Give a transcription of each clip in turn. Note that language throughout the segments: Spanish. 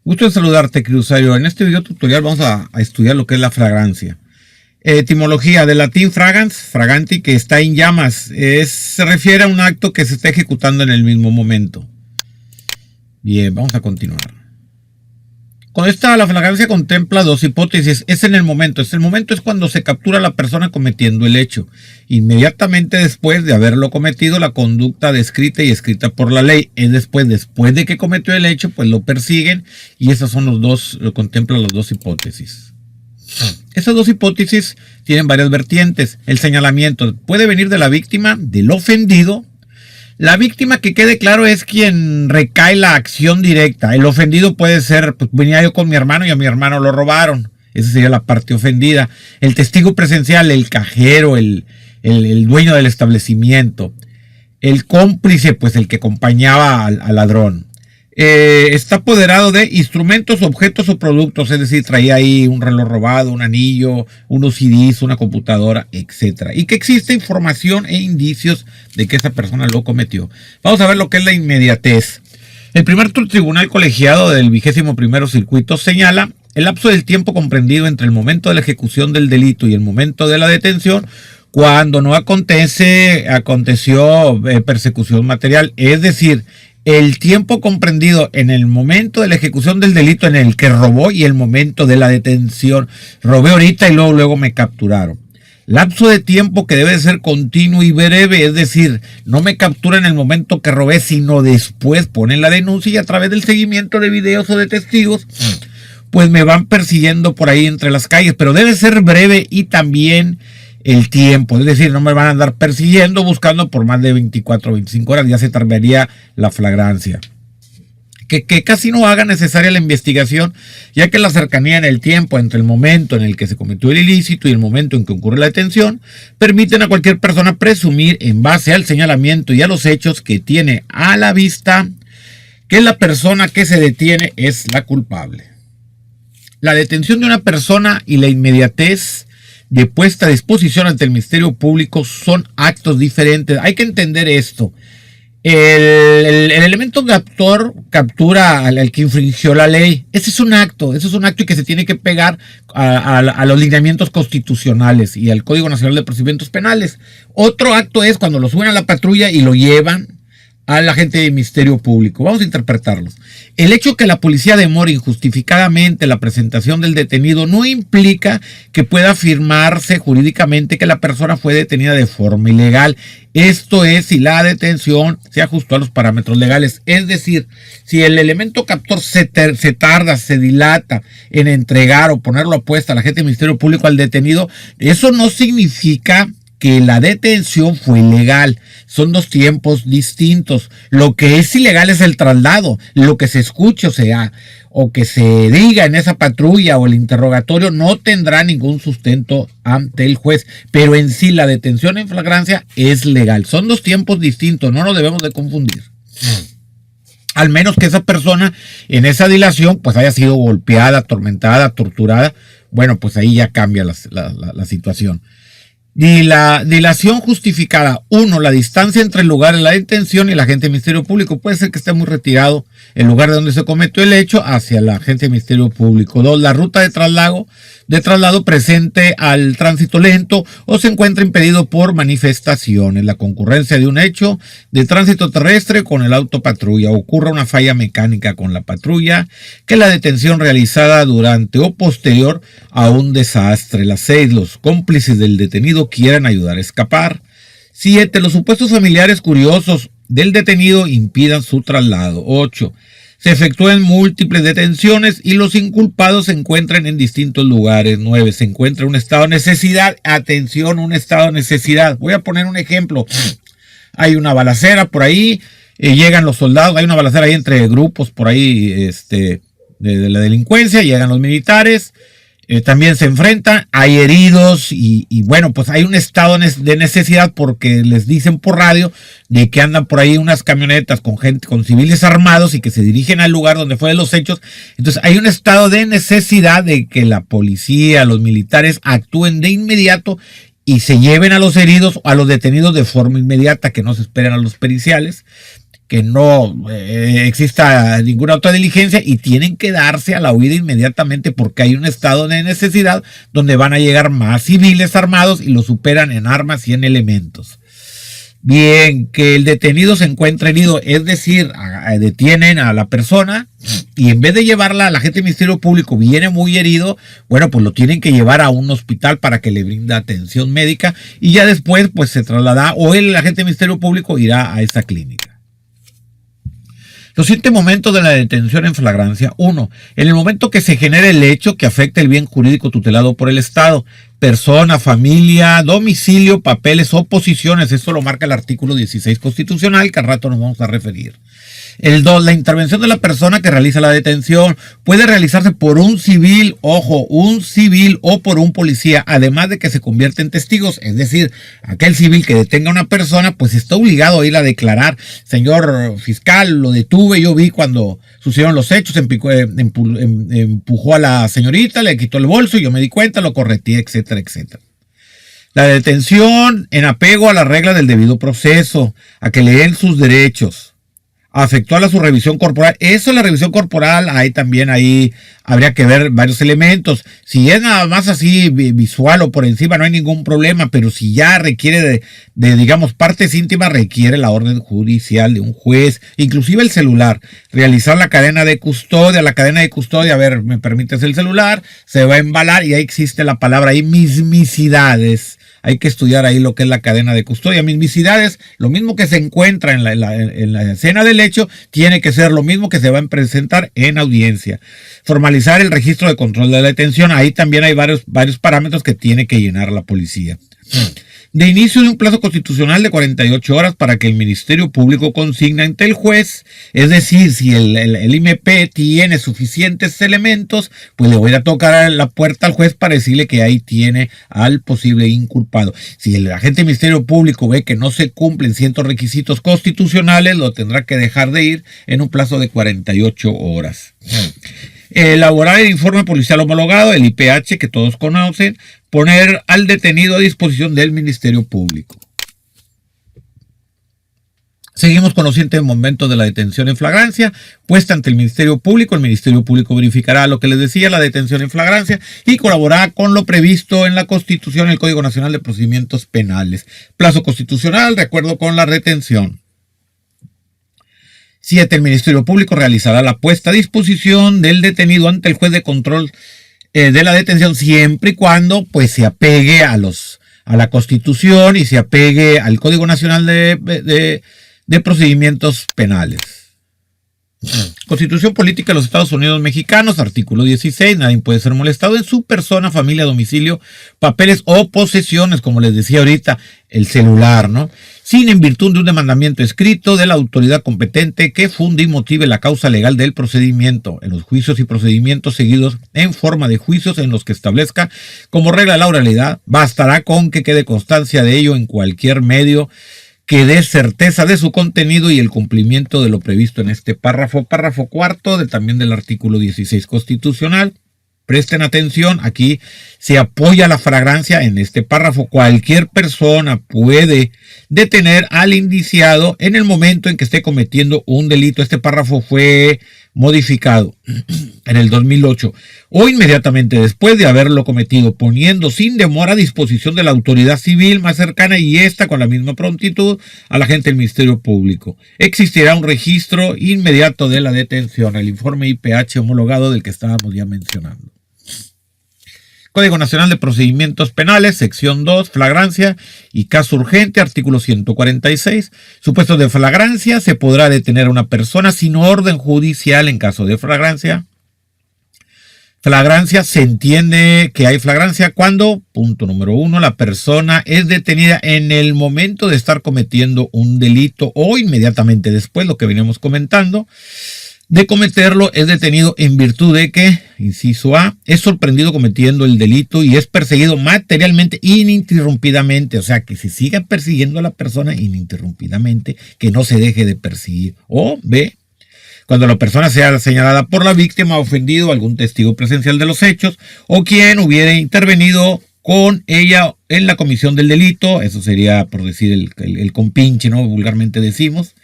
Gusto en saludarte, querido usuario. En este video tutorial vamos a estudiar lo que es la fragancia. Etimología del latín fragans, fraganti, que está en llamas. Se refiere a un acto que se está ejecutando en el mismo momento. Bien, vamos a continuar. Con esta, la fragancia contempla dos hipótesis. Es en el momento. El momento es cuando se captura a la persona cometiendo el hecho. Inmediatamente después de haberlo cometido, la conducta descrita y escrita por la ley. Es después de que cometió el hecho, pues lo persiguen. Y esas son lo contemplan las dos hipótesis. Esas dos hipótesis tienen varias vertientes. El señalamiento puede venir de la víctima, del ofendido. La víctima, que quede claro, es quien recae la acción directa. El ofendido puede ser, pues venía yo con mi hermano y a mi hermano lo robaron. Esa sería la parte ofendida. El testigo presencial, el cajero, el dueño del establecimiento. El cómplice, pues el que acompañaba al ladrón. Está apoderado de instrumentos, objetos o productos, es decir, traía ahí un reloj robado, un anillo, unos CDs, una computadora, etc. Y que existe información e indicios de que esa persona lo cometió. Vamos a ver lo que es la inmediatez. El primer tribunal colegiado del 21º circuito señala el lapso del tiempo comprendido entre el momento de la ejecución del delito y el momento de la detención cuando no aconteció persecución material, es decir, el tiempo comprendido en el momento de la ejecución del delito en el que robó y el momento de la detención. Robé ahorita y luego me capturaron. Lapso de tiempo que debe ser continuo y breve, es decir, no me capturan en el momento que robé, sino después ponen la denuncia y a través del seguimiento de videos o de testigos, pues me van persiguiendo por ahí entre las calles, pero debe ser breve y también el tiempo, es decir, no me van a andar persiguiendo, buscando por más de 24 o 25 horas, ya se tardaría la flagrancia. Que casi no haga necesaria la investigación, ya que la cercanía en el tiempo entre el momento en el que se cometió el ilícito y el momento en que ocurre la detención, permiten a cualquier persona presumir, en base al señalamiento y a los hechos que tiene a la vista, que la persona que se detiene es la culpable. La detención de una persona y la inmediatez de puesta a disposición ante el Ministerio Público son actos diferentes. Hay que entender esto. El elemento captura al que infringió la ley. Ese es un acto y que se tiene que pegar a los lineamientos constitucionales y al Código Nacional de Procedimientos Penales. Otro acto es cuando lo suben a la patrulla y lo llevan al agente del Ministerio Público. Vamos a interpretarlos. El hecho que la policía demore injustificadamente la presentación del detenido no implica que pueda afirmarse jurídicamente que la persona fue detenida de forma ilegal. Esto es si la detención se ajustó a los parámetros legales. Es decir, si el elemento captor se tarda, se dilata en entregar o ponerlo a puesta al agente del Ministerio Público al detenido, eso no significa que la detención fue ilegal. Son dos tiempos distintos. Lo que es ilegal es el traslado. Lo que se escuche o que se diga en esa patrulla o el interrogatorio no tendrá ningún sustento ante el juez. Pero en sí la detención en flagrancia es legal. Son dos tiempos distintos. No nos debemos de confundir. Al menos que esa persona en esa dilación pues haya sido golpeada, atormentada, torturada. Bueno, pues ahí ya cambia la situación. Y la dilación justificada. 1. La distancia entre el lugar de la detención y el agente del Ministerio Público. Puede ser que esté muy retirado el lugar de donde se cometió el hecho hacia el agente del Ministerio Público. 2. La ruta de traslado presente al tránsito lento o se encuentra impedido por manifestaciones. La concurrencia de un hecho de tránsito terrestre con el auto patrulla. Ocurra una falla mecánica con la patrulla. Que la detención realizada durante o posterior a un desastre. 6. Los cómplices del detenido quieran ayudar a escapar. 7. Los supuestos familiares curiosos del detenido impidan su traslado. 8. Se efectúen múltiples detenciones y los inculpados se encuentran en distintos lugares. 9. Se encuentra un estado de necesidad. Atención, un estado de necesidad. Voy a poner un ejemplo. Hay una balacera por ahí, llegan los soldados, hay una balacera ahí entre grupos por ahí de la delincuencia, llegan los militares. También se enfrentan, hay heridos y bueno, pues hay un estado de necesidad porque les dicen por radio de que andan por ahí unas camionetas con gente, con civiles armados y que se dirigen al lugar donde fueron los hechos. Entonces hay un estado de necesidad de que la policía, los militares actúen de inmediato y se lleven a los heridos o a los detenidos de forma inmediata, que no se esperen a los periciales. que no exista ninguna otra diligencia y tienen que darse a la huida inmediatamente porque hay un estado de necesidad donde van a llegar más civiles armados y lo superan en armas y en elementos. Bien, que el detenido se encuentra herido, es decir, detienen a la persona y en vez de llevarla, la gente del Ministerio Público viene muy herido, bueno, pues lo tienen que llevar a un hospital para que le brinda atención médica y ya después pues se traslada o el agente del Ministerio Público irá a esa clínica. Los 7 momentos de la detención en flagrancia. 1. En el momento que se genere el hecho que afecte el bien jurídico tutelado por el Estado, persona, familia, domicilio, papeles o posiciones. Esto lo marca el artículo 16 constitucional, que al rato nos vamos a referir. El 2. La intervención de la persona que realiza la detención puede realizarse por un civil, ojo, un civil o por un policía, además de que se convierte en testigos. Es decir, aquel civil que detenga a una persona, pues está obligado a ir a declarar. Señor fiscal, lo detuve, yo vi cuando sucedieron los hechos, empujó a la señorita, le quitó el bolso, yo me di cuenta, lo correteé, etcétera, etcétera. La detención en apego a las reglas del debido proceso, a que le den sus derechos. Afectó a su revisión corporal. Eso, la revisión corporal, ahí habría que ver varios elementos. Si es nada más así visual o por encima, no hay ningún problema, pero si ya requiere de digamos, partes íntimas, requiere la orden judicial de un juez, inclusive el celular. Realizar la cadena de custodia, a ver, me permites el celular, se va a embalar y ahí existe la palabra ahí, mismicidades. Hay que estudiar ahí lo que es la cadena de custodia. Mismicidades, lo mismo que se encuentra en la escena del hecho, tiene que ser lo mismo que se va a presentar en audiencia. Formalizar el registro de control de la detención. Ahí también hay varios parámetros que tiene que llenar la policía. De inicio de un plazo constitucional de 48 horas para que el Ministerio Público consigne ante el juez, es decir, si el IMP tiene suficientes elementos, pues le voy a tocar a la puerta al juez para decirle que ahí tiene al posible inculpado. Si el agente del Ministerio Público ve que no se cumplen ciertos requisitos constitucionales, lo tendrá que dejar de ir en un plazo de 48 horas. Elaborar el informe policial homologado, el IPH, que todos conocen, poner al detenido a disposición del Ministerio Público. Seguimos con los 7 momentos de la detención en flagrancia, puesta ante el Ministerio Público. El Ministerio Público verificará lo que les decía, la detención en flagrancia, y colaborará con lo previsto en la Constitución y el Código Nacional de Procedimientos Penales. Plazo constitucional, de acuerdo con la retención. 7. El Ministerio Público realizará la puesta a disposición del detenido ante el juez de control de la detención siempre y cuando pues se apegue a la Constitución y se apegue al Código Nacional de Procedimientos Penales. Constitución Política de los Estados Unidos Mexicanos, artículo 16, nadie puede ser molestado en su persona, familia, domicilio, papeles o posesiones, como les decía ahorita, el celular, ¿no? Sin en virtud de un demandamiento escrito de la autoridad competente que funde y motive la causa legal del procedimiento en los juicios y procedimientos seguidos en forma de juicios en los que establezca como regla la oralidad, bastará con que quede constancia de ello en cualquier medio que dé certeza de su contenido y el cumplimiento de lo previsto en este párrafo. Párrafo cuarto también del artículo 16 constitucional. Presten atención, aquí se apoya la flagrancia en este párrafo. Cualquier persona puede detener al indiciado en el momento en que esté cometiendo un delito. Este párrafo fue modificado en el 2008 o inmediatamente después de haberlo cometido, poniendo sin demora a disposición de la autoridad civil más cercana y esta con la misma prontitud a la agente del Ministerio Público. Existirá un registro inmediato de la detención, el informe IPH homologado del que estábamos ya mencionando. Código Nacional de Procedimientos Penales, sección 2, flagrancia y caso urgente, artículo 146. Supuestos de flagrancia, se podrá detener a una persona sin orden judicial en caso de flagrancia. Flagrancia, se entiende que hay flagrancia cuando, punto número 1, la persona es detenida en el momento de estar cometiendo un delito o inmediatamente después, lo que veníamos comentando. De cometerlo, es detenido en virtud de que, inciso A, es sorprendido cometiendo el delito y es perseguido materialmente ininterrumpidamente, o sea, que se siga persiguiendo a la persona ininterrumpidamente, que no se deje de perseguir. O B, cuando la persona sea señalada por la víctima, ofendido, algún testigo presencial de los hechos, o quien hubiera intervenido con ella en la comisión del delito, eso sería por decir el compinche, ¿no? Vulgarmente decimos,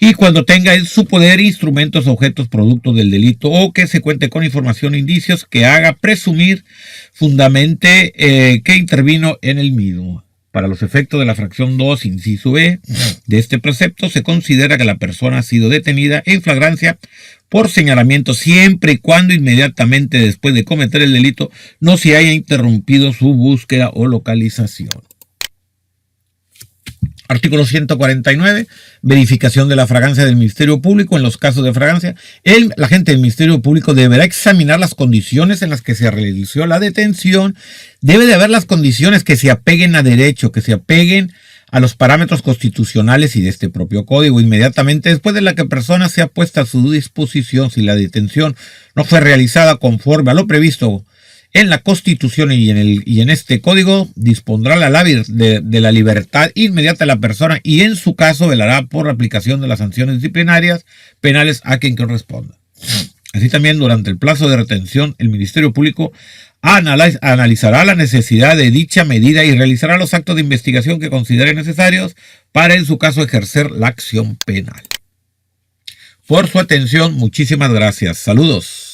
y cuando tenga en su poder instrumentos, objetos, productos del delito o que se cuente con información o indicios que haga presumir fundamente que intervino en el mismo. Para los efectos de la fracción 2, inciso B, de este precepto, se considera que la persona ha sido detenida en flagrancia por señalamiento siempre y cuando inmediatamente después de cometer el delito no se haya interrumpido su búsqueda o localización. Artículo 149, verificación de la fragancia del Ministerio Público. En los casos de fragancia, la agente del Ministerio Público deberá examinar las condiciones en las que se realizó la detención. Debe de haber las condiciones que se apeguen a derecho, que se apeguen a los parámetros constitucionales y de este propio código. Inmediatamente después de la que persona sea puesta a su disposición, si la detención no fue realizada conforme a lo previsto en la Constitución y en este código, dispondrá de la libertad inmediata de la persona y en su caso velará por la aplicación de las sanciones disciplinarias penales a quien corresponda. Así también, durante el plazo de retención, el Ministerio Público analizará la necesidad de dicha medida y realizará los actos de investigación que considere necesarios para, en su caso, ejercer la acción penal. Por su atención, muchísimas gracias. Saludos.